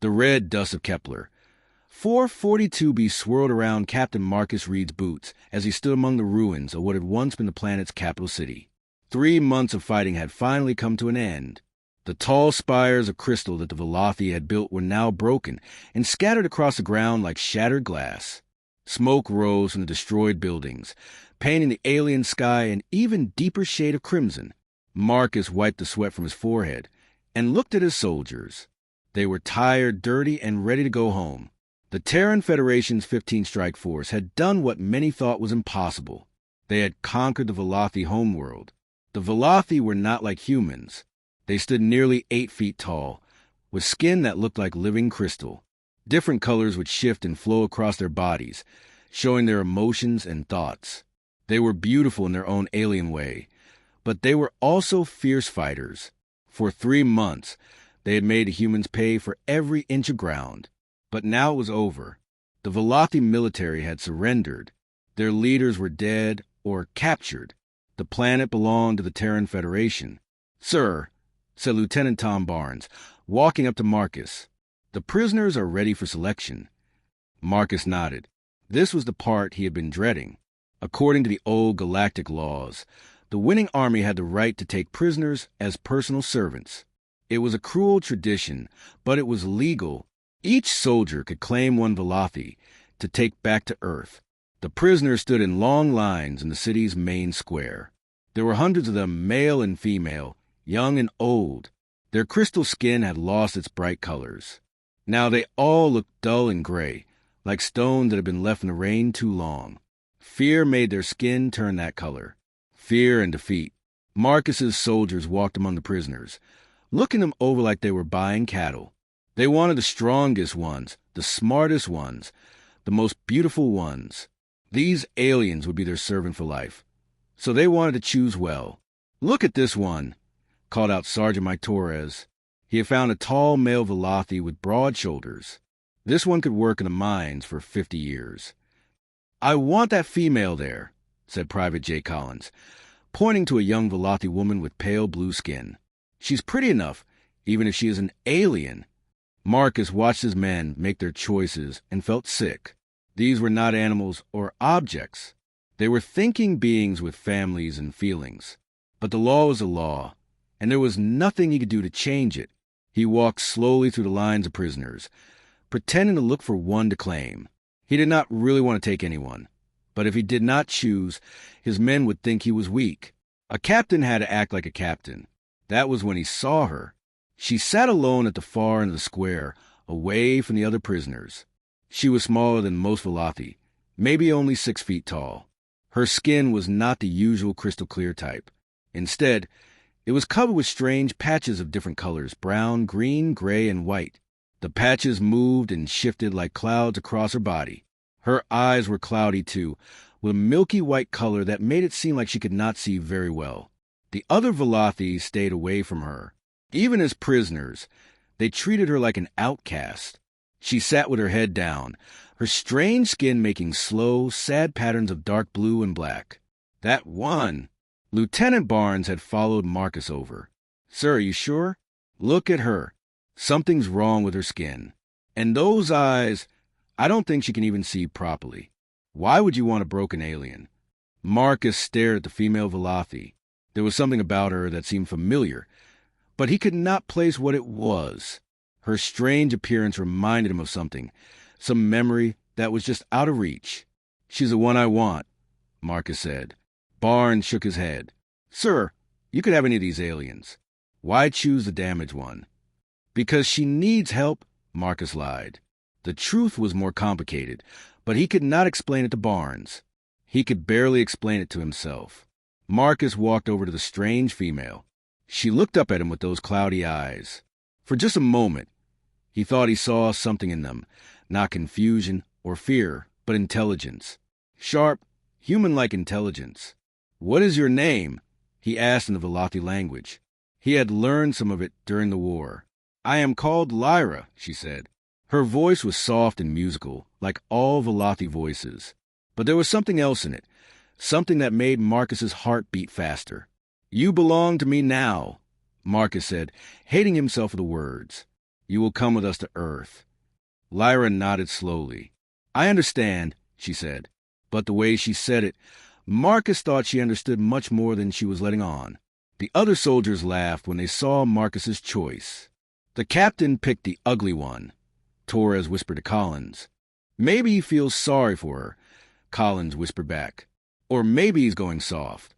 The red dust of Kepler. 442b swirled around Captain Marcus Reed's boots as he stood among the ruins of what had once been the planet's capital city. 3 months of fighting had finally come to an end. The tall spires of crystal that the Velothi had built were now broken and scattered across the ground like shattered glass. Smoke rose from the destroyed buildings, painting the alien sky an even deeper shade of crimson. Marcus wiped the sweat from his forehead and looked at his soldiers. They were tired, dirty, and ready to go home. The Terran Federation's 15th Strike Force had done what many thought was impossible. They had conquered the Velothi homeworld. The Velothi were not like humans. They stood nearly 8 feet tall, with skin that looked like living crystal. Different colors would shift and flow across their bodies, showing their emotions and thoughts. They were beautiful in their own alien way, but they were also fierce fighters. For 3 months, they had made the humans pay for every inch of ground. But now it was over. The Velothi military had surrendered. Their leaders were dead or captured. The planet belonged to the Terran Federation. "Sir," said Lieutenant Tom Barnes, walking up to Marcus, "the prisoners are ready for selection." Marcus nodded. This was the part he had been dreading. According to the old galactic laws, the winning army had the right to take prisoners as personal servants. It was a cruel tradition, but it was legal. Each soldier could claim one Velothi to take back to Earth. The prisoners stood in long lines in the city's main square. There were hundreds of them, male and female, young and old. Their crystal skin had lost its bright colors. Now they all looked dull and gray, like stones that had been left in the rain too long. Fear made their skin turn that color. Fear and defeat. Marcus's soldiers walked among the prisoners, looking them over like they were buying cattle. They wanted the strongest ones, the smartest ones, the most beautiful ones. These aliens would be their servant for life. So they wanted to choose well. "Look at this one," called out Sergeant Mike Torres. He had found a tall male Velothi with broad shoulders. This one could work in the mines for 50 years. "I want that female there," said Private J. Collins, pointing to a young Velothi woman with pale blue skin. "She's pretty enough, even if she is an alien." Marcus watched his men make their choices and felt sick. These were not animals or objects. They were thinking beings with families and feelings. But the law was a law, and there was nothing he could do to change it. He walked slowly through the lines of prisoners, pretending to look for one to claim. He did not really want to take anyone, but if he did not choose, his men would think he was weak. A captain had to act like a captain. That was when he saw her. She sat alone at the far end of the square, away from the other prisoners. She was smaller than most Velothi, maybe only 6 feet tall. Her skin was not the usual crystal clear type. Instead, it was covered with strange patches of different colors, brown, green, gray, and white. The patches moved and shifted like clouds across her body. Her eyes were cloudy, too, with a milky white color that made it seem like she could not see very well. The other Velothi stayed away from her. Even as prisoners, they treated her like an outcast. She sat with her head down, her strange skin making slow, sad patterns of dark blue and black. "That one." Lieutenant Barnes had followed Marcus over. "Sir, are you sure? Look at her. Something's wrong with her skin. And those eyes, I don't think she can even see properly. Why would you want a broken alien?" Marcus stared at the female Velothi. There was something about her that seemed familiar, but he could not place what it was. Her strange appearance reminded him of something, some memory that was just out of reach. "She's the one I want," Marcus said. Barnes shook his head. "Sir, you could have any of these aliens. Why choose the damaged one?" "Because she needs help," Marcus lied. The truth was more complicated, but he could not explain it to Barnes. He could barely explain it to himself. Marcus walked over to the strange female. She looked up at him with those cloudy eyes. For just a moment, he thought he saw something in them, not confusion or fear, but intelligence. Sharp, human-like intelligence. "What is your name?" he asked in the Velothi language. He had learned some of it during the war. "I am called Lyra," she said. Her voice was soft and musical, like all Velothi voices. But there was something else in it, something that made Marcus's heart beat faster. "You belong to me now," Marcus said, hating himself for the words. You will come with us to Earth. Lyra nodded slowly. I understand, she said. But the way she said it, Marcus thought she understood much more than she was letting on. The other soldiers laughed when they saw Marcus's choice. The captain picked the ugly one, Torres whispered to Collins. Maybe he feels sorry for her, Collins whispered back. Or maybe he's going soft.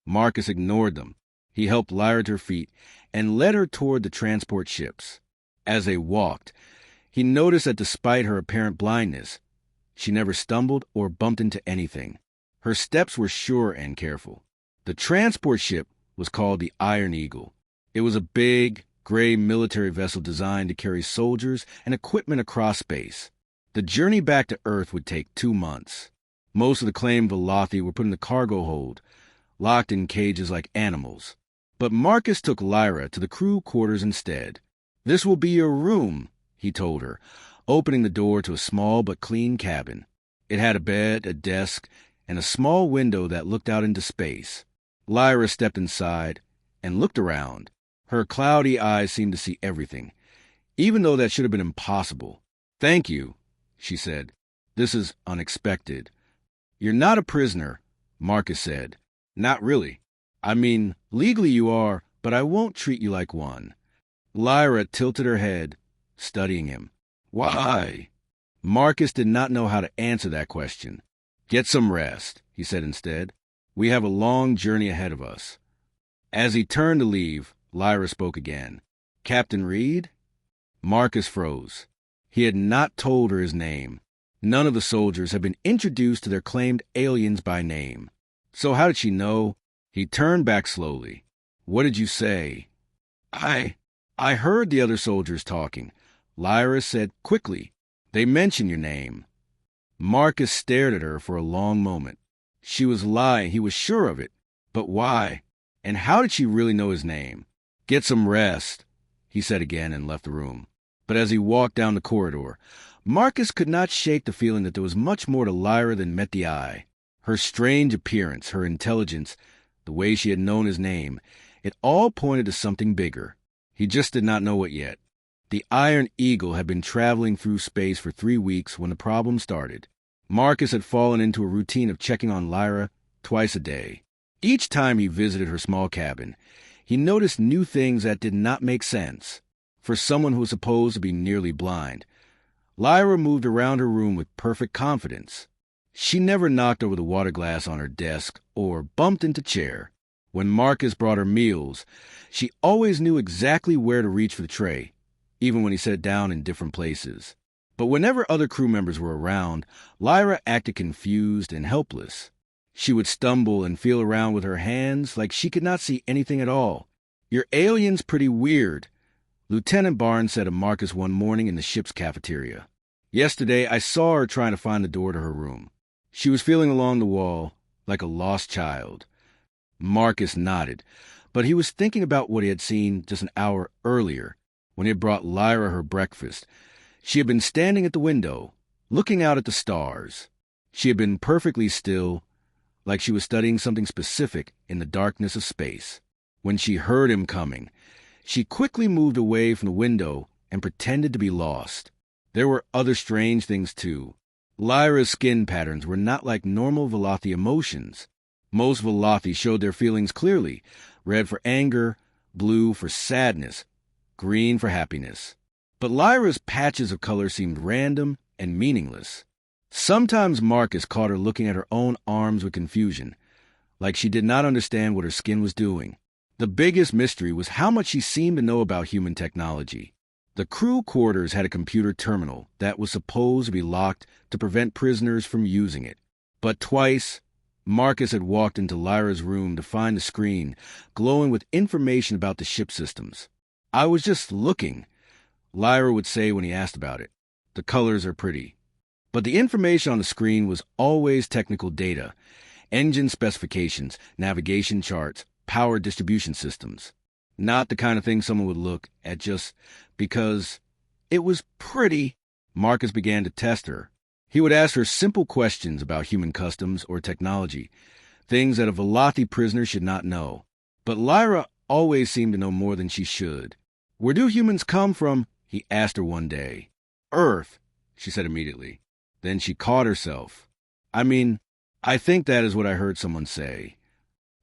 Marcus ignored them. He helped Lyra to her feet and led her toward the transport ships. As they walked, he noticed that despite her apparent blindness, she never stumbled or bumped into anything. Her steps were sure and careful. The transport ship was called the Iron Eagle. It was a big, gray military vessel designed to carry soldiers and equipment across space. The journey back to Earth would take 2 months. Most of the claimed Velothi were put in the cargo hold, locked in cages like animals. But Marcus took Lyra to the crew quarters instead. This will be your room, he told her, opening the door to a small but clean cabin. It had a bed, a desk, and a small window that looked out into space. Lyra stepped inside and looked around. Her cloudy eyes seemed to see everything, even though that should have been impossible. Thank you, she said. This is unexpected. You're not a prisoner, Marcus said. Not really. I mean, legally you are, but I won't treat you like one. Lyra tilted her head, studying him. Why? Marcus did not know how to answer that question. Get some rest, he said instead. We have a long journey ahead of us. As he turned to leave, Lyra spoke again. Captain Reed? Marcus froze. He had not told her his name. None of the soldiers had been introduced to their claimed aliens by name. So how did she know? He turned back slowly. What did you say? I heard the other soldiers talking. Lyra said quickly. They mentioned your name. Marcus stared at her for a long moment. She was lying, he was sure of it. But why? And how did she really know his name? Get some rest, he said again and left the room. But as he walked down the corridor, Marcus could not shake the feeling that there was much more to Lyra than met the eye. Her strange appearance, her intelligence, the way she had known his name, it all pointed to something bigger. He just did not know what yet. The Iron Eagle had been traveling through space for 3 weeks when the problem started. Marcus had fallen into a routine of checking on Lyra twice a day. Each time he visited her small cabin, he noticed new things that did not make sense. For someone who was supposed to be nearly blind, Lyra moved around her room with perfect confidence. She never knocked over the water glass on her desk or bumped into chair. When Marcus brought her meals, she always knew exactly where to reach for the tray, even when he set it down in different places. But whenever other crew members were around, Lyra acted confused and helpless. She would stumble and feel around with her hands like she could not see anything at all. Your alien's pretty weird, Lieutenant Barnes said to Marcus one morning in the ship's cafeteria. Yesterday, I saw her trying to find the door to her room. She was feeling along the wall like a lost child. Marcus nodded, but he was thinking about what he had seen just an hour earlier when he had brought Lyra her breakfast. She had been standing at the window, looking out at the stars. She had been perfectly still, like she was studying something specific in the darkness of space. When she heard him coming, she quickly moved away from the window and pretended to be lost. There were other strange things, too. Lyra's skin patterns were not like normal Velothi emotions. Most Velothi showed their feelings clearly, red for anger, blue for sadness, green for happiness. But Lyra's patches of color seemed random and meaningless. Sometimes Marcus caught her looking at her own arms with confusion, like she did not understand what her skin was doing. The biggest mystery was how much she seemed to know about human technology. The crew quarters had a computer terminal that was supposed to be locked to prevent prisoners from using it. But twice, Marcus had walked into Lyra's room to find the screen glowing with information about the ship systems. I was just looking, Lyra would say when he asked about it. The colors are pretty. But the information on the screen was always technical data, engine specifications, navigation charts, power distribution systems. Not the kind of thing someone would look at just because it was pretty. Marcus began to test her. He would ask her simple questions about human customs or technology, things that a Velothi prisoner should not know. But Lyra always seemed to know more than she should. Where do humans come from? he asked her one day. Earth, she said immediately. Then she caught herself. I think that is what I heard someone say.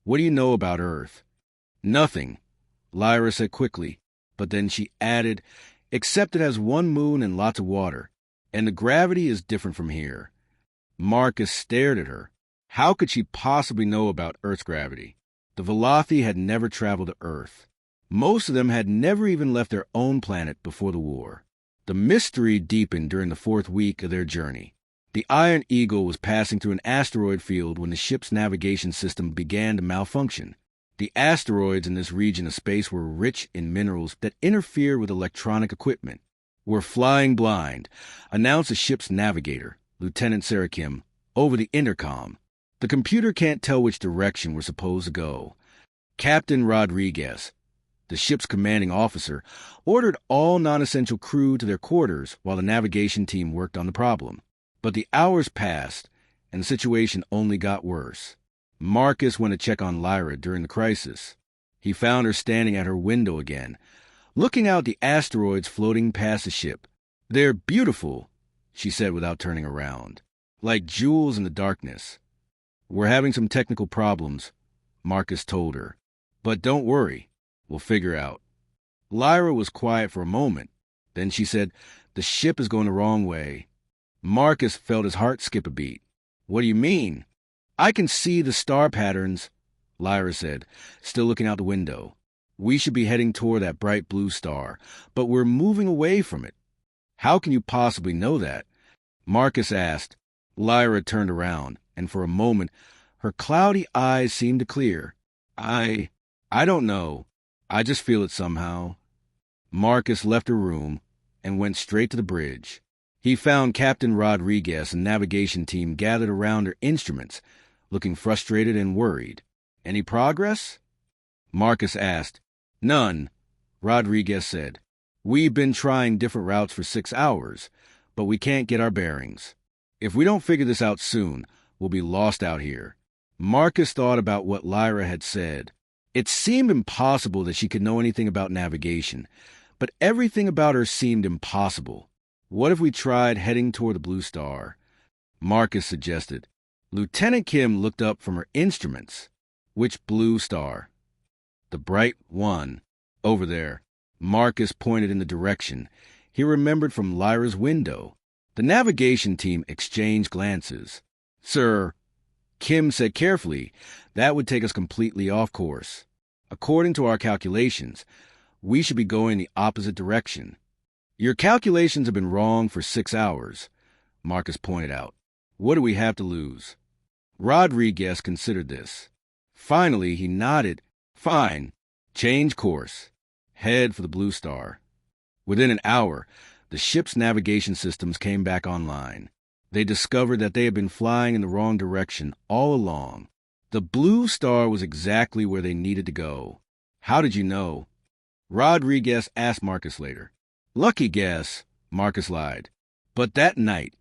What do you know about Earth? Nothing, Lyra said quickly, but then she added, except it has one moon and lots of water, and the gravity is different from here. Marcus stared at her. How could she possibly know about Earth's gravity? The Velothi had never traveled to Earth. Most of them had never even left their own planet before the war. The mystery deepened during the 4th week of their journey. The Iron Eagle was passing through an asteroid field when the ship's navigation system began to malfunction. The asteroids in this region of space were rich in minerals that interfered with electronic equipment. We're flying blind, announced the ship's navigator, Lieutenant Sarah Kim, over the intercom. The computer can't tell which direction we're supposed to go. Captain Rodriguez, the ship's commanding officer, ordered all non-essential crew to their quarters while the navigation team worked on the problem. But the hours passed, and the situation only got worse. Marcus went to check on Lyra during the crisis. He found her standing at her window again, looking out at the asteroids floating past the ship. They're beautiful, she said without turning around, like jewels in the darkness. We're having some technical problems, Marcus told her. But don't worry, we'll figure out. Lyra was quiet for a moment. Then she said, the ship is going the wrong way. Marcus felt his heart skip a beat. What do you mean? I can see the star patterns, Lyra said, still looking out the window. We should be heading toward that bright blue star, but we're moving away from it. How can you possibly know that? Marcus asked. Lyra turned around, and for a moment, her cloudy eyes seemed to clear. I don't know. I just feel it somehow. Marcus left her room and went straight to the bridge. He found Captain Rodriguez and navigation team gathered around their instruments, looking frustrated and worried. Any progress? Marcus asked. None, Rodriguez said. We've been trying different routes for 6 hours, but we can't get our bearings. If we don't figure this out soon, we'll be lost out here. Marcus thought about what Lyra had said. It seemed impossible that she could know anything about navigation, but everything about her seemed impossible. What if we tried heading toward the blue star? Marcus suggested. Lieutenant Kim looked up from her instruments. Which blue star? The bright one. Over there. Marcus pointed in the direction he remembered from Lyra's window. The navigation team exchanged glances. Sir, Kim said carefully, that would take us completely off course. According to our calculations, we should be going the opposite direction. Your calculations have been wrong for 6 hours, Marcus pointed out. What do we have to lose? Rodriguez considered this. Finally, he nodded. Fine. Change course. Head for the blue star. Within an hour, the ship's navigation systems came back online. They discovered that they had been flying in the wrong direction all along. The blue star was exactly where they needed to go. How did you know? Rodriguez asked Marcus later. Lucky guess, Marcus lied. But that night,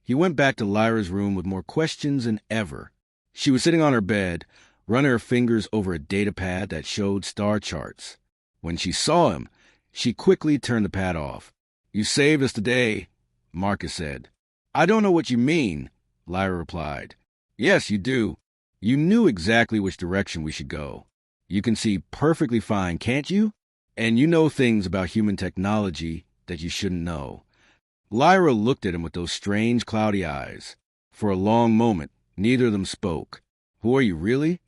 he went back to Lyra's room with more questions than ever. She was sitting on her bed, running her fingers over a data pad that showed star charts. When she saw him, she quickly turned the pad off. You saved us today, Marcus said. I don't know what you mean, Lyra replied. Yes, you do. You knew exactly which direction we should go. You can see perfectly fine, can't you? And you know things about human technology that you shouldn't know. Lyra looked at him with those strange, cloudy eyes. For a long moment, neither of them spoke. Who are you, really?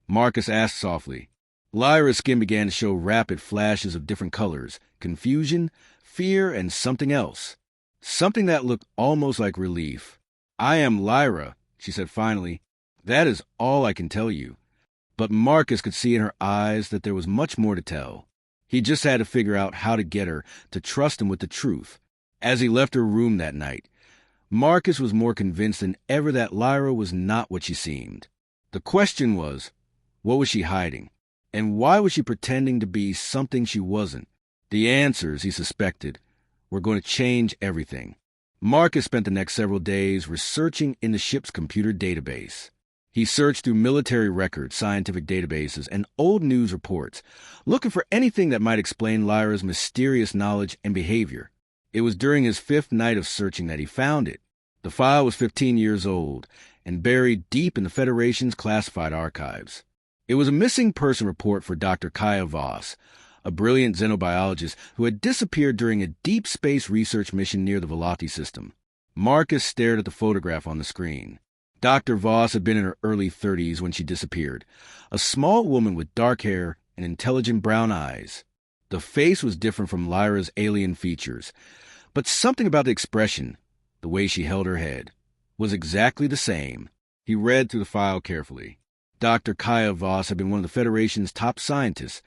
Marcus asked softly. Lyra's skin began to show rapid flashes of different colors, confusion, fear, and something else. Something that looked almost like relief. I am Lyra, she said finally. That is all I can tell you. But Marcus could see in her eyes that there was much more to tell. He just had to figure out how to get her to trust him with the truth. As he left her room that night, Marcus was more convinced than ever that Lyra was not what she seemed. The question was, what was she hiding? And why was she pretending to be something she wasn't? The answers, he suspected, were going to change everything. Marcus spent the next several days researching in the ship's computer database. He searched through military records, scientific databases, and old news reports, looking for anything that might explain Lyra's mysterious knowledge and behavior. It was during his 5th night of searching that he found it. The file was 15 years old and buried deep in the Federation's classified archives. It was a missing person report for Dr. Kaya Voss, a brilliant xenobiologist who had disappeared during a deep space research mission near the Velothi system. Marcus stared at the photograph on the screen. Dr. Voss had been in her early 30s when she disappeared, a small woman with dark hair and intelligent brown eyes. The face was different from Lyra's alien features, but something about the expression, the way she held her head, was exactly the same. He read through the file carefully. Dr. Kaya Voss had been one of the Federation's top scientists,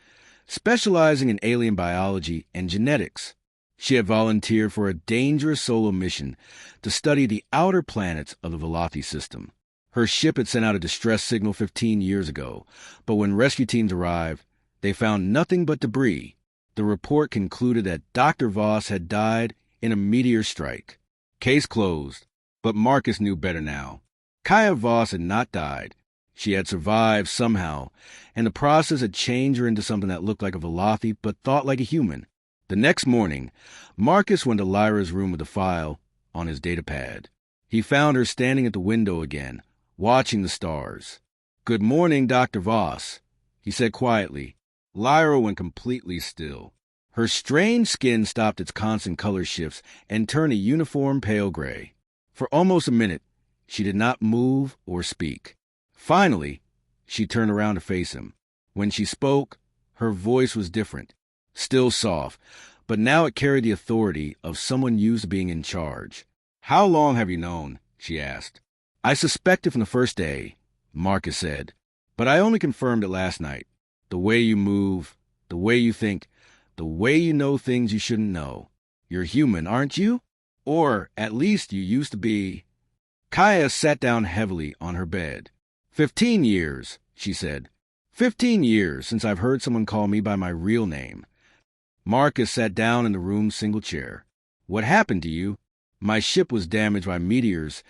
specializing in alien biology and genetics. She had volunteered for a dangerous solo mission to study the outer planets of the Velothi system. Her ship had sent out a distress signal 15 years ago, but when rescue teams arrived, they found nothing but debris. The report concluded that Dr. Voss had died in a meteor strike. Case closed, but Marcus knew better now. Kaya Voss had not died. She had survived somehow, and the process had changed her into something that looked like a Velothi but thought like a human. The next morning, Marcus went to Lyra's room with a file on his datapad. He found her standing at the window again, watching the stars. "Good morning, Dr. Voss," he said quietly. Lyra went completely still. Her strange skin stopped its constant color shifts and turned a uniform pale gray. For almost a minute, she did not move or speak. Finally, she turned around to face him. When she spoke, her voice was different. Still soft, but now it carried the authority of someone used to being in charge. "How long have you known?" she asked. "I suspected from the first day," Marcus said, "but I only confirmed it last night. The way you move, the way you think, the way you know things you shouldn't know. You're human, aren't you? Or at least you used to be." Kaya sat down heavily on her bed. 15 years, she said. 15 years since I've heard someone call me by my real name. Marcus sat down in the room's single chair. "What happened to you?" "My ship was damaged by meteors,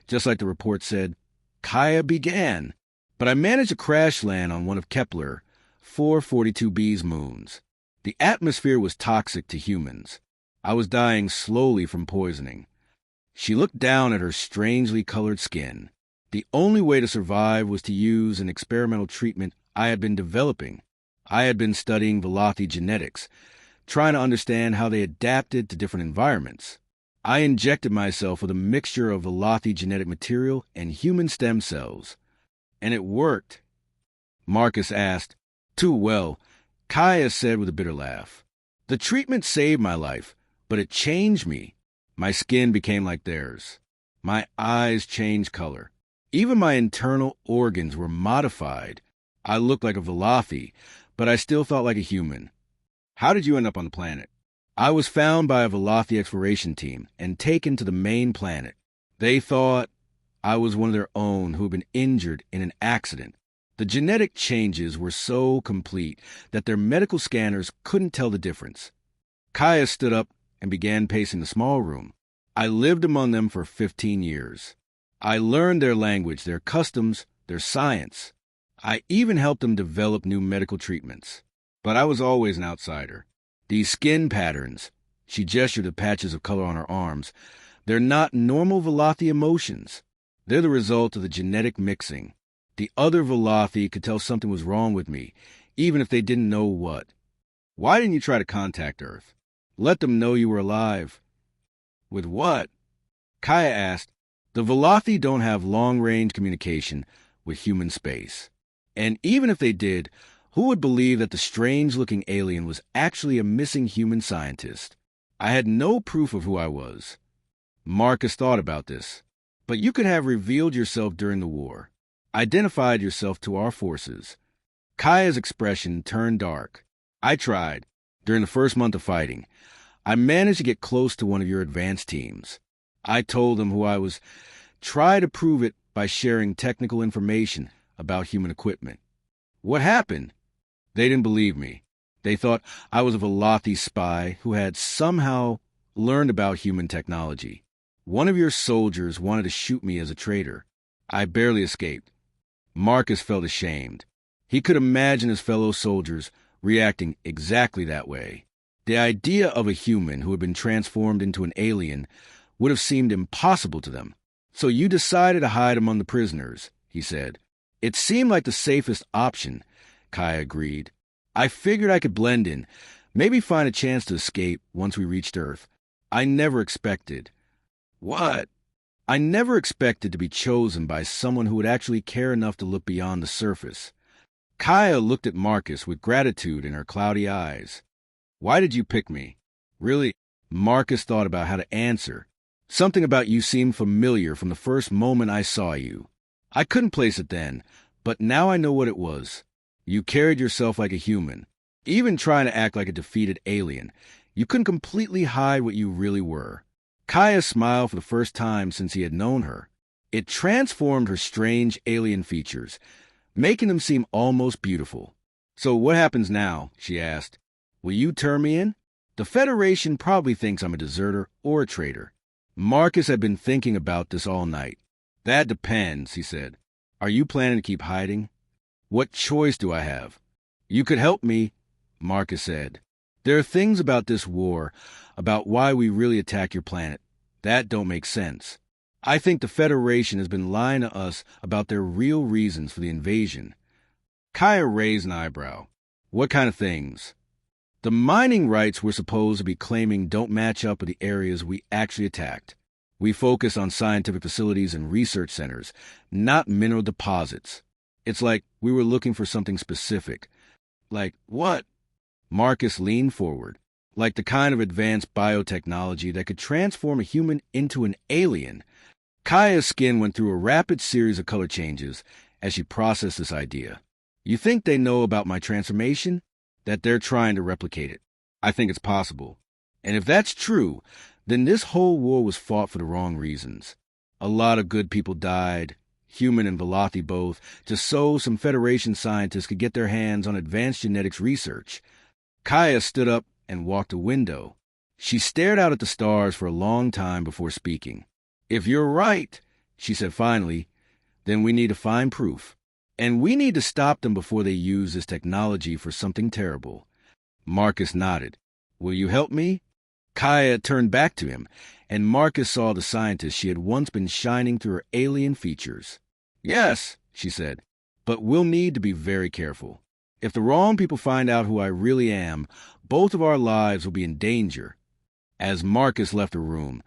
just like the report said." Kaya began. "But I managed to crash land on one of Kepler 442b's moons. The atmosphere was toxic to humans. I was dying slowly from poisoning." She looked down at her strangely colored skin. "The only way to survive was to use an experimental treatment I had been developing. I had been studying Velothi genetics, trying to understand how they adapted to different environments. I injected myself with a mixture of Velothi genetic material and human stem cells. And it worked." Marcus asked. "Too well," Kaya said with a bitter laugh. "The treatment saved my life, but it changed me. My skin became like theirs. My eyes changed color. Even my internal organs were modified. I looked like a Velothi, but I still felt like a human." "How did you end up on the planet?" "I was found by a Velothi exploration team and taken to the main planet. They thought I was one of their own who had been injured in an accident. The genetic changes were so complete that their medical scanners couldn't tell the difference." Kaya stood up and began pacing the small room. "I lived among them for 15 years. I learned their language, their customs, their science. I even helped them develop new medical treatments. But I was always an outsider. These skin patterns," she gestured at patches of color on her arms, "they're not normal Velothi emotions. They're the result of the genetic mixing. The other Velothi could tell something was wrong with me, even if they didn't know what." "Why didn't you try to contact Earth? Let them know you were alive." "With what?" Kaya asked. "The Velothi don't have long-range communication with human space. And even if they did, who would believe that the strange-looking alien was actually a missing human scientist? I had no proof of who I was." Marcus thought about this. "But you could have revealed yourself during the war, identified yourself to our forces." Kaya's expression turned dark. "I tried. During the first month of fighting, I managed to get close to one of your advanced teams. I told them who I was. Try to prove it by sharing technical information about human equipment. What happened? They didn't believe me. They thought I was a Velothi spy who had somehow learned about human technology. One of your soldiers wanted to shoot me as a traitor. I barely escaped. Marcus felt ashamed. He could imagine his fellow soldiers reacting exactly that way. The idea of a human who had been transformed into an alien would have seemed impossible to them. "So you decided to hide among the prisoners," he said. "It seemed like the safest option," Kaya agreed. "I figured I could blend in, maybe find a chance to escape once we reached Earth. I never expected." "What?" "I never expected to be chosen by someone who would actually care enough to look beyond the surface." Kaya looked at Marcus with gratitude in her cloudy eyes. "Why did you pick me?" "Really?" Marcus thought about how to answer. "Something about you seemed familiar from the first moment I saw you. I couldn't place it then, but now I know what it was. You carried yourself like a human, even trying to act like a defeated alien. You couldn't completely hide what you really were." Kaya smiled for the first time since he had known her. It transformed her strange alien features, making them seem almost beautiful. "So what happens now?" she asked. "Will you turn me in? The Federation probably thinks I'm a deserter or a traitor." Marcus had been thinking about this all night. "That depends," he said. "Are you planning to keep hiding?" "What choice do I have?" "You could help me," Marcus said. "There are things about this war, about why we really attack your planet, that don't make sense. I think the Federation has been lying to us about their real reasons for the invasion." Kaya raised an eyebrow. "What kind of things?" "The mining rights we're supposed to be claiming don't match up with the areas we actually attacked. We focus on scientific facilities and research centers, not mineral deposits. It's like we were looking for something specific." "Like what?" Marcus leaned forward. "Like the kind of advanced biotechnology that could transform a human into an alien." Kaya's skin went through a rapid series of color changes as she processed this idea. "You think they know about my transformation? That they're trying to replicate it?" "I think it's possible. And if that's true, then this whole war was fought for the wrong reasons. A lot of good people died, human and Velothi both, just so some Federation scientists could get their hands on advanced genetics research." Kaya stood up and walked to a window. She stared out at the stars for a long time before speaking. "If you're right," she said finally, "then we need to find proof. And we need to stop them before they use this technology for something terrible." Marcus nodded. "Will you help me?" Kaya turned back to him, and Marcus saw the scientist she had once been shining through her alien features. "Yes," she said, "but we'll need to be very careful. If the wrong people find out who I really am, both of our lives will be in danger." As Marcus left the room,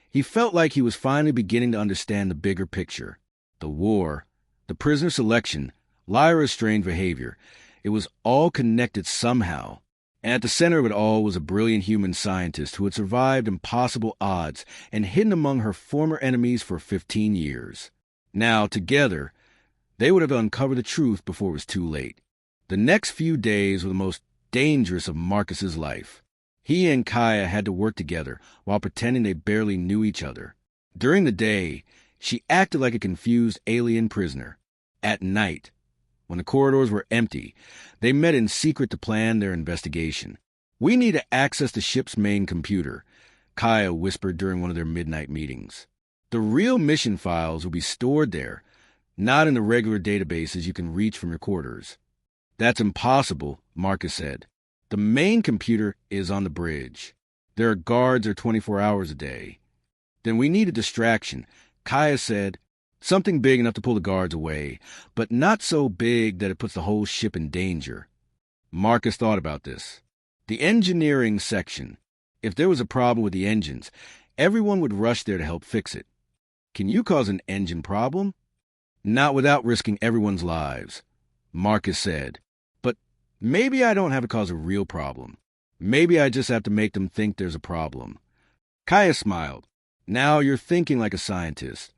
he felt like he was finally beginning to understand the bigger picture. The war, the prisoner selection, Lyra's strange behavior, it was all connected somehow. And at the center of it all was a brilliant human scientist who had survived impossible odds and hidden among her former enemies for 15 years. Now, together, they would have uncovered the truth before it was too late. The next few days were the most dangerous of Marcus's life. He and Kaya had to work together while pretending they barely knew each other. During the day, she acted like a confused alien prisoner. At night, when the corridors were empty, they met in secret to plan their investigation. "We need to access the ship's main computer," Kaya whispered during one of their midnight meetings. "The real mission files will be stored there, not in the regular databases you can reach from your quarters." "That's impossible," Marcus said. "The main computer is on the bridge. There are guards there 24 hours a day." "Then we need a distraction," Kaya said. "Something big enough to pull the guards away, but not so big that it puts the whole ship in danger." Marcus thought about this. The engineering section. If there was a problem with the engines, everyone would rush there to help fix it. "Can you cause an engine problem?" "Not without risking everyone's lives," Marcus said. "But maybe I don't have to cause a real problem. Maybe I just have to make them think there's a problem." Kaya smiled. "Now you're thinking like a scientist."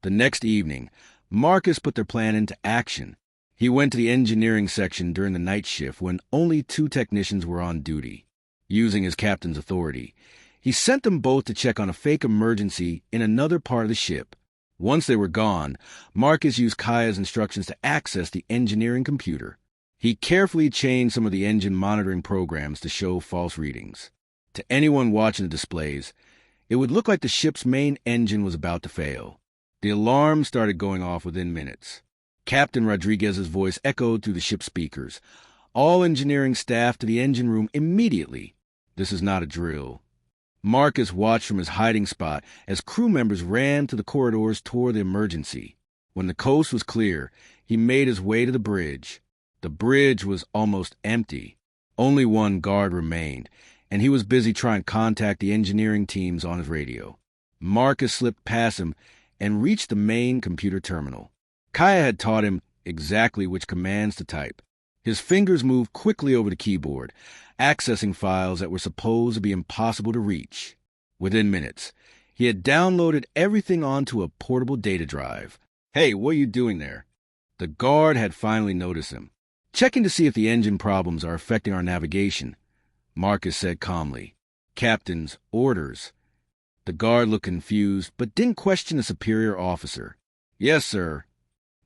The next evening, Marcus put their plan into action. He went to the engineering section during the night shift when only 2 technicians were on duty. Using his captain's authority, he sent them both to check on a fake emergency in another part of the ship. Once they were gone, Marcus used Kaya's instructions to access the engineering computer. He carefully changed some of the engine monitoring programs to show false readings. To anyone watching the displays, it would look like the ship's main engine was about to fail. The alarm started going off within minutes. Captain Rodriguez's voice echoed through the ship's speakers. All engineering staff to the engine room immediately. This is not a drill. Marcus watched from his hiding spot as crew members ran to the corridors toward the emergency. When the coast was clear, he made his way to the bridge. The bridge was almost empty. Only one guard remained, and he was busy trying to contact the engineering teams on his radio. Marcus slipped past him and reached the main computer terminal. Kaya had taught him exactly which commands to type. His fingers moved quickly over the keyboard, accessing files that were supposed to be impossible to reach. Within minutes, he had downloaded everything onto a portable data drive. "Hey, what are you doing there?" The guard had finally noticed him. "Checking to see if the engine problems are affecting our navigation," Marcus said calmly. "Captain's orders." The guard looked confused, but didn't question the superior officer. "Yes, sir."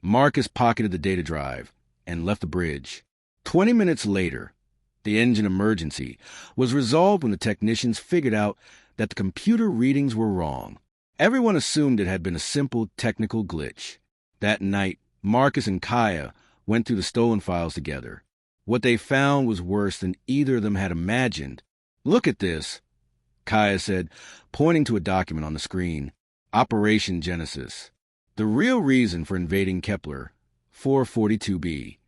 Marcus pocketed the data drive and left the bridge. 20 minutes later, the engine emergency was resolved when the technicians figured out that the computer readings were wrong. Everyone assumed it had been a simple technical glitch. That night, Marcus and Kaya went through the stolen files together. What they found was worse than either of them had imagined. "Look at this," Kaya said, pointing to a document on the screen. Operation Genesis. The real reason for invading Kepler, 442b.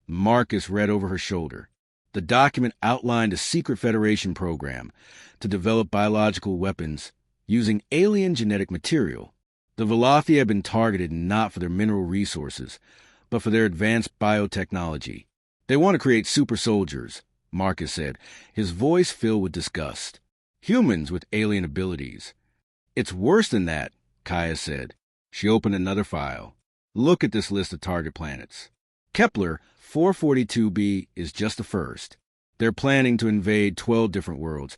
Marcus read over her shoulder. The document outlined a secret Federation program to develop biological weapons using alien genetic material. The Velothi had been targeted not for their mineral resources, but for their advanced biotechnology. "They want to create super soldiers," Marcus said, his voice filled with disgust. "Humans with alien abilities." "It's worse than that," Kaya said. She opened another file. "Look at this list of target planets. Kepler 442b is just the first. They're planning to invade 12 different worlds,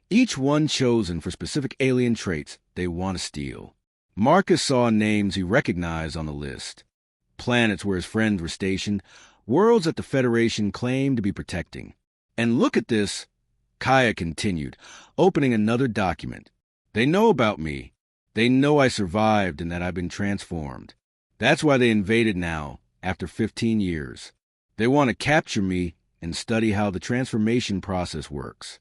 each one chosen for specific alien traits they want to steal." Marcus saw names he recognized on the list. Planets where his friends were stationed, worlds that the Federation claimed to be protecting. "And look at this," Kaya continued, opening another document. "They know about me. They know I survived and that I've been transformed. That's why they invaded now, after 15 years. They want to capture me and study how the transformation process works."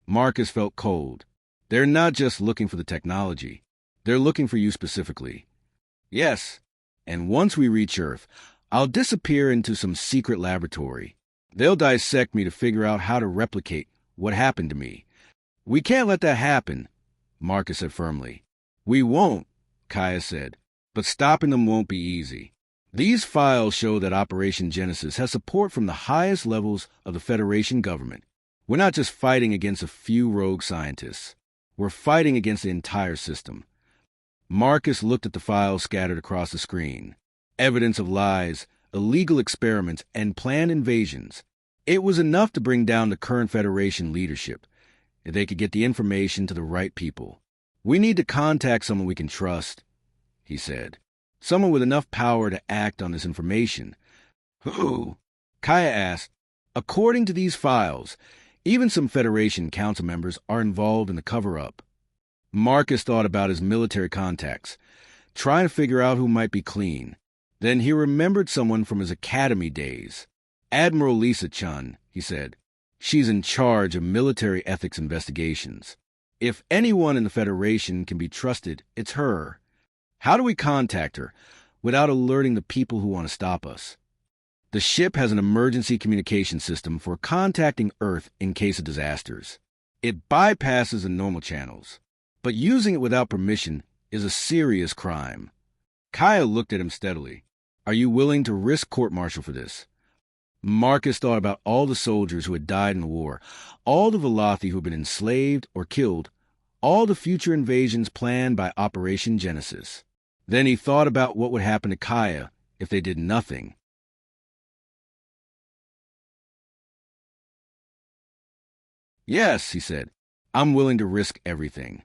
Marcus felt cold. "They're not just looking for the technology. They're looking for you specifically." "Yes, and once we reach Earth, I'll disappear into some secret laboratory. They'll dissect me to figure out how to replicate what happened to me." "We can't let that happen," Marcus said firmly. "We won't," Kaya said, "but stopping them won't be easy. These files show that Operation Genesis has support from the highest levels of the Federation government. We're not just fighting against a few rogue scientists. We're fighting against the entire system." Marcus looked at the files scattered across the screen. Evidence of lies, illegal experiments, and planned invasions. It was enough to bring down the current Federation leadership, if they could get the information to the right people. "We need to contact someone we can trust," he said. "Someone with enough power to act on this information." "Who?" Kaya asked. "According to these files, even some Federation council members are involved in the cover-up." Marcus thought about his military contacts, trying to figure out who might be clean. Then he remembered someone from his academy days. "Admiral Lisa Chun," he said. "She's in charge of military ethics investigations. If anyone in the Federation can be trusted, it's her. How do we contact her without alerting the people who want to stop us?" "The ship has an emergency communication system for contacting Earth in case of disasters. It bypasses the normal channels, but using it without permission is a serious crime." Kaya looked at him steadily. "Are you willing to risk court-martial for this?" Marcus thought about all the soldiers who had died in the war, all the Velothi who had been enslaved or killed, all the future invasions planned by Operation Genesis. Then he thought about what would happen to Kaya if they did nothing. "Yes," he said, "I'm willing to risk everything."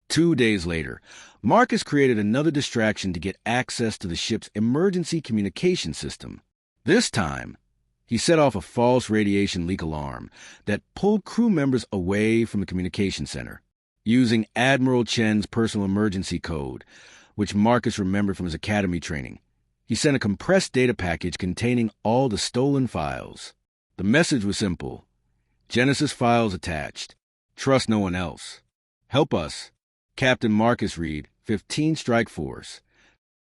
2 days later, Marcus created another distraction to get access to the ship's emergency communication system. This time, he set off a false radiation leak alarm that pulled crew members away from the communication center. Using Admiral Chen's personal emergency code, which Marcus remembered from his academy training, He sent a compressed data package containing all the stolen files. The message was simple. Genesis files attached. Trust no one else. Help us. Captain Marcus Reed, 15 Strike Force.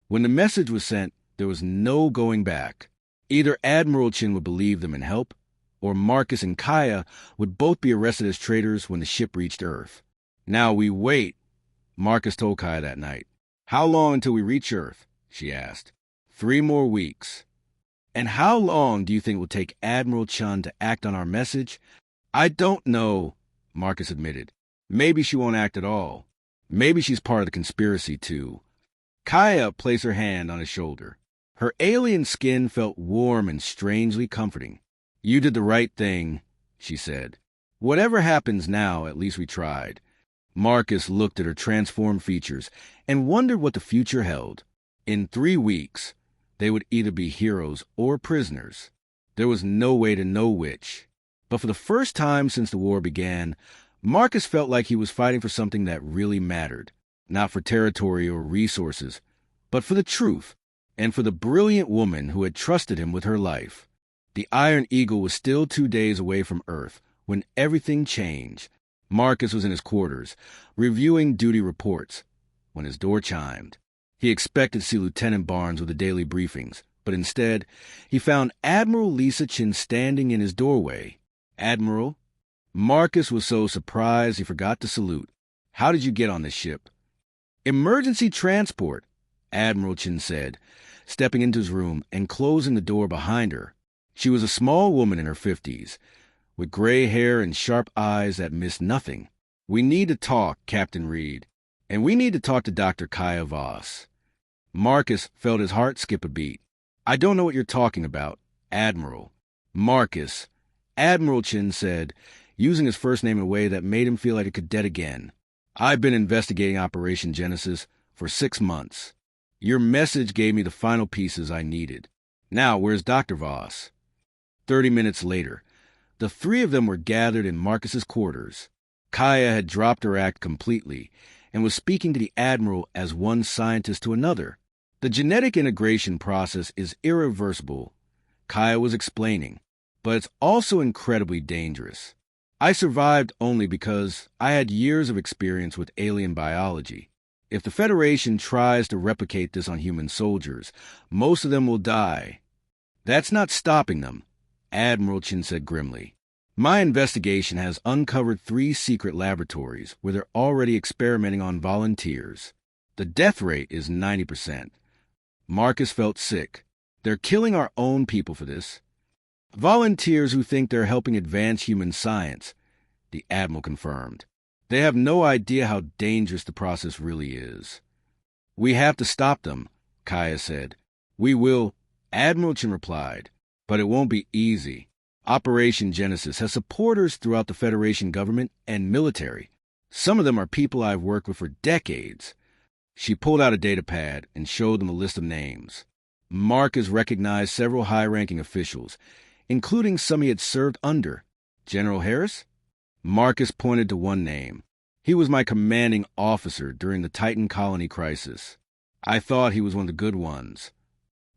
When the message was sent, there was no going back. Either Admiral Chin would believe them and help, or Marcus and Kaya would both be arrested as traitors when the ship reached Earth. Now we wait, Marcus told Kaya that night. How long until we reach Earth? She asked. 3 more weeks. And how long do you think it will take Admiral Chun to act on our message? I don't know, Marcus admitted. Maybe she won't act at all. Maybe she's part of the conspiracy, too. Kaya placed her hand on his shoulder. Her alien skin felt warm and strangely comforting. You did the right thing, she said. Whatever happens now, at least we tried. Marcus looked at her transformed features and wondered what the future held. In 3 weeks, they would either be heroes or prisoners. There was no way to know which. But for the first time since the war began, Marcus felt like he was fighting for something that really mattered. Not for territory or resources, but for the truth, and for the brilliant woman who had trusted him with her life. The Iron Eagle was still 2 days away from Earth when everything changed. Marcus was in his quarters, reviewing duty reports, when his door chimed. He expected to see Lieutenant Barnes with the daily briefings, but instead, he found Admiral Lisa Chin standing in his doorway. Admiral? Marcus was so surprised he forgot to salute. How did you get on this ship? Emergency transport, Admiral Chin said, stepping into his room and closing the door behind her. She was a small woman in her 50s, with gray hair and sharp eyes that missed nothing. We need to talk, Captain Reed, and we need to talk to Dr. Kaya Voss. Marcus felt his heart skip a beat. I don't know what you're talking about, Admiral. Marcus, Admiral Chin said, using his first name in a way that made him feel like a cadet again. I've been investigating Operation Genesis for 6 months. Your message gave me the final pieces I needed. Now, where's Dr. Voss? 30 minutes later, the 3 of them were gathered in Marcus's quarters. Kaya had dropped her act completely and was speaking to the Admiral as one scientist to another. The genetic integration process is irreversible, Kaya was explaining, but it's also incredibly dangerous. I survived only because I had years of experience with alien biology. If the Federation tries to replicate this on human soldiers, most of them will die. That's not stopping them, Admiral Chin said grimly. My investigation has uncovered 3 secret laboratories where they're already experimenting on volunteers. The death rate is 90%. Marcus felt sick. They're killing our own people for this. Volunteers who think they're helping advance human science, the Admiral confirmed. They have no idea how dangerous the process really is. We have to stop them, Kaya said. We will, Admiral Chin replied, but it won't be easy. Operation Genesis has supporters throughout the Federation government and military. Some of them are people I've worked with for decades. She pulled out a data pad and showed them a list of names. Marcus recognized several high-ranking officials, including some he had served under. General Harris? Marcus pointed to one name. He was my commanding officer during the Titan colony crisis. I thought he was one of the good ones.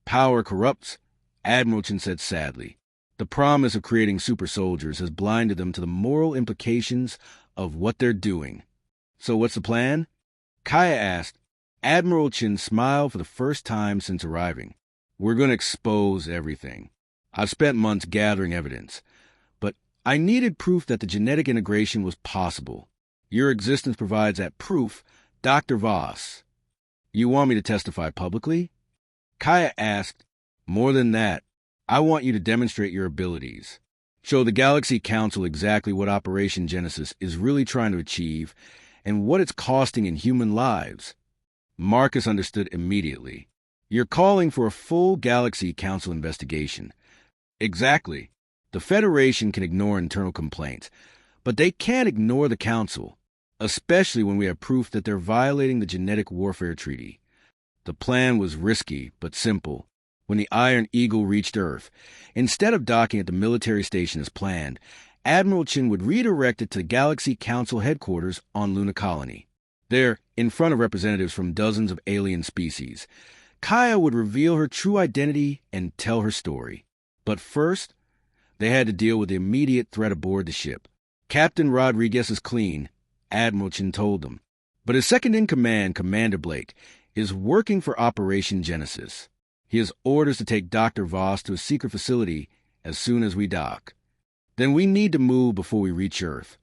Power corrupts, Admiral Chin said sadly. The promise of creating super soldiers has blinded them to the moral implications of what they're doing. So what's the plan? Kaya asked. Admiral Chin smiled for the first time since arriving. We're going to expose everything. I've spent months gathering evidence, but I needed proof that the genetic integration was possible. Your existence provides that proof, Dr. Voss. You want me to testify publicly? Kaya asked. More than that, I want you to demonstrate your abilities. Show the Galaxy Council exactly what Operation Genesis is really trying to achieve and what it's costing in human lives. Marcus understood immediately. You're calling for a full Galaxy Council investigation. Exactly. The Federation can ignore internal complaints, but they can't ignore the Council, especially when we have proof that they're violating the Genetic Warfare Treaty. The plan was risky, but simple. When the Iron Eagle reached Earth, instead of docking at the military station as planned, Admiral Chin would redirect it to the Galaxy Council headquarters on Luna Colony. There, in front of representatives from dozens of alien species, Kaya would reveal her true identity and tell her story. But first, they had to deal with the immediate threat aboard the ship. Captain Rodriguez is clean, Admiral Chen told them. But his second-in-command, Commander Blake, is working for Operation Genesis. He has orders to take Dr. Voss to a secret facility as soon as we dock. Then we need to move before we reach Earth,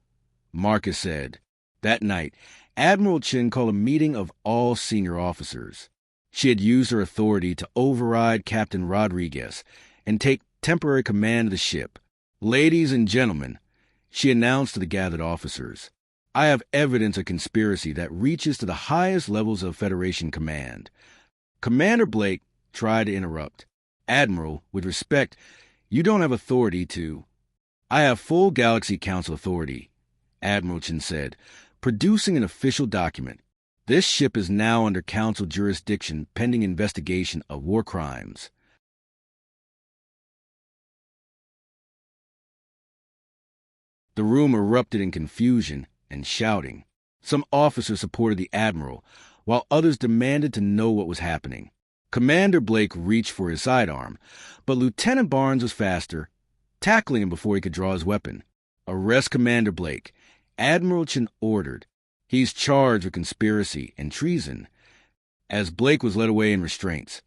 Marcus said. That night, Admiral Chen called a meeting of all senior officers. She had used her authority to override Captain Rodriguez and take temporary command of the ship. Ladies and gentlemen, she announced to the gathered officers, I have evidence of conspiracy that reaches to the highest levels of Federation command. Commander Blake tried to interrupt. Admiral, with respect, you don't have authority to... I have full Galaxy Council authority, Admiral Chen said, producing an official document. This ship is now under Council jurisdiction pending investigation of war crimes. The room erupted in confusion and shouting. Some officers supported the Admiral, while others demanded to know what was happening. Commander Blake reached for his sidearm, but Lieutenant Barnes was faster, tackling him before he could draw his weapon. Arrest Commander Blake, Admiral Chen ordered. He's charged with conspiracy and treason. As Blake was led away in restraints,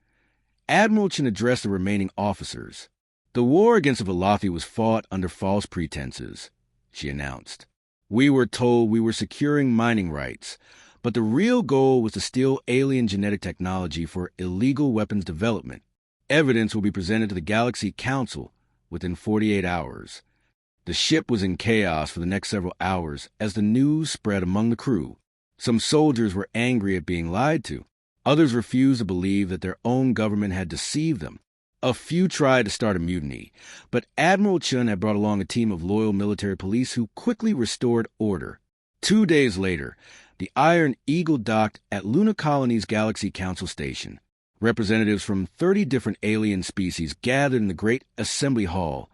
Admiral Chen addressed the remaining officers. The war against the Velothi was fought under false pretenses, she announced. We were told we were securing mining rights, but the real goal was to steal alien genetic technology for illegal weapons development. Evidence will be presented to the Galaxy Council within 48 hours. The ship was in chaos for the next several hours as the news spread among the crew. Some soldiers were angry at being lied to. Others refused to believe that their own government had deceived them. A few tried to start a mutiny, but Admiral Chen had brought along a team of loyal military police who quickly restored order. 2 days later, the Iron Eagle docked at Luna Colony's Galaxy Council Station. Representatives from 30 different alien species gathered in the Great Assembly Hall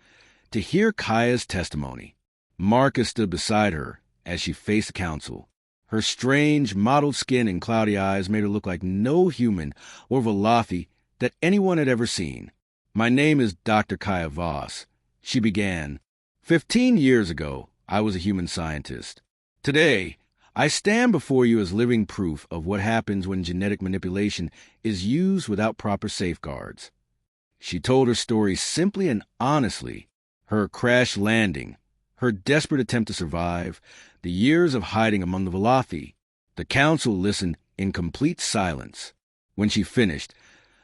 to hear Kaya's testimony. Marcus stood beside her as she faced the council. Her strange, mottled skin and cloudy eyes made her look like no human or Velothi that anyone had ever seen. My name is Dr. Kaya Voss, she began. 15 years ago, I was a human scientist. Today, I stand before you as living proof of what happens when genetic manipulation is used without proper safeguards. She told her story simply and honestly. Her crash landing, her desperate attempt to survive, the years of hiding among the Velothi. The council listened in complete silence. When she finished,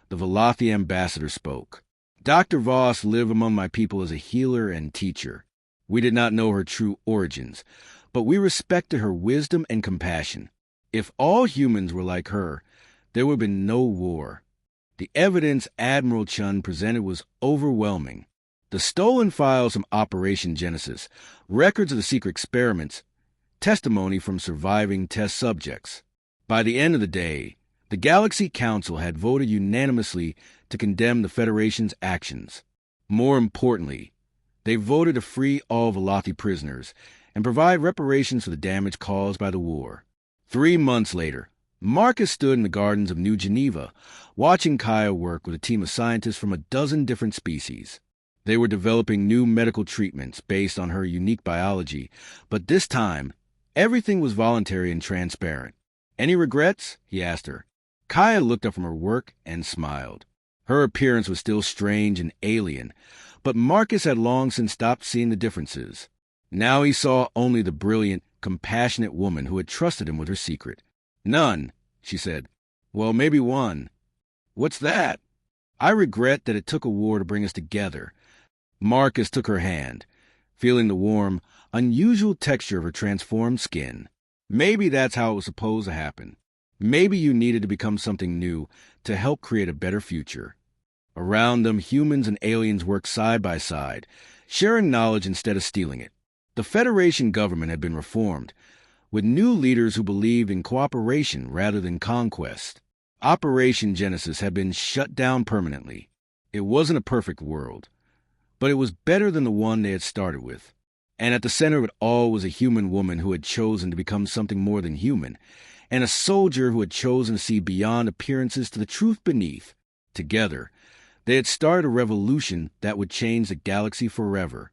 the Velothi ambassador spoke. Dr. Voss lived among my people as a healer and teacher. We did not know her true origins, but we respected her wisdom and compassion. If all humans were like her, there would have been no war. The evidence Admiral Chen presented was overwhelming. The stolen files from Operation Genesis, records of the secret experiments, testimony from surviving test subjects. By the end of the day, the Galaxy Council had voted unanimously to condemn the Federation's actions. More importantly, they voted to free all Velothi prisoners and provide reparations for the damage caused by the war. 3 months later, Marcus stood in the gardens of New Geneva, watching Kaya work with a team of scientists from a dozen different species. They were developing new medical treatments based on her unique biology, but this time, everything was voluntary and transparent. Any regrets? He asked her. Kaya looked up from her work and smiled. Her appearance was still strange and alien, but Marcus had long since stopped seeing the differences. Now he saw only the brilliant, compassionate woman who had trusted him with her secret. None, she said. Well, maybe one. What's that? I regret that it took a war to bring us together. Marcus took her hand, feeling the warm, unusual texture of her transformed skin. Maybe that's how it was supposed to happen. Maybe you needed to become something new to help create a better future. Around them, humans and aliens worked side by side, sharing knowledge instead of stealing it. The Federation government had been reformed, with new leaders who believed in cooperation rather than conquest. Operation Genesis had been shut down permanently. It wasn't a perfect world, but it was better than the one they had started with. And at the center of it all was a human woman who had chosen to become something more than human, and a soldier who had chosen to see beyond appearances to the truth beneath. Together, they had started a revolution that would change the galaxy forever.